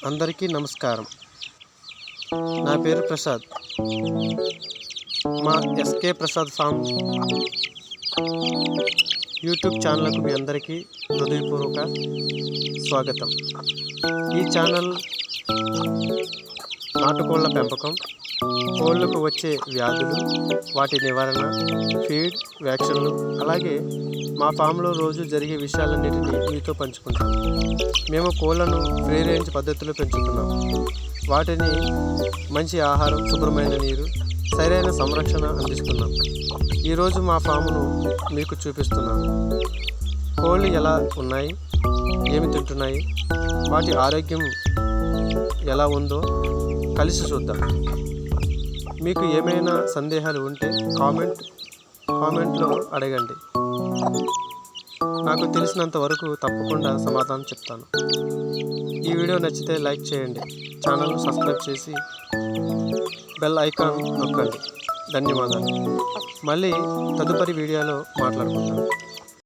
అందరికీ నమస్కారం. నా పేరు ప్రసాద్. మా ఎస్కే ప్రసాద్ ఫామ్ యూట్యూబ్ ఛానల్కు మీ అందరికీ హృదయపూర్వక స్వాగతం. ఈ ఛానల్ నాటుకోళ్ల పెంపకం, కోళ్లకు వచ్చే వ్యాధులు, వాటి నివారణ, ఫీడ్, వ్యాక్సిన్లు, అలాగే మా ఫామ్లో రోజు జరిగే విషయాలన్నిటినీ మీతో పంచుకుంటాం. మేము కోళ్లను ఫ్రీ రేంజ్ పద్ధతిలో పెంచుతున్నాం. వాటిని మంచి ఆహారం, శుభ్రమైన నీరు, సరైన సంరక్షణ అందిస్తున్నాం. ఈరోజు మా ఫామును మీకు చూపిస్తున్నాను. కోళ్ళు ఎలా ఉన్నాయి, ఏమి తింటున్నాయి, వాటి ఆరోగ్యం ఎలా ఉందో కలిసి చూద్దాం. మీకు ఏమైనా సందేహాలు ఉంటే కామెంట్లో అడగండి. నాకు తెలిసినంత వరకు తప్పకుండా సమాధానం చెప్తాను. ఈ వీడియో నచ్చితే లైక్ చేయండి, ఛానల్ను సబ్స్క్రైబ్ చేసి బెల్ ఐకాన్ నొక్కండి. ధన్యవాదాలు. మళ్ళీ తదుపరి వీడియోలో మాట్లాడుకుందాం.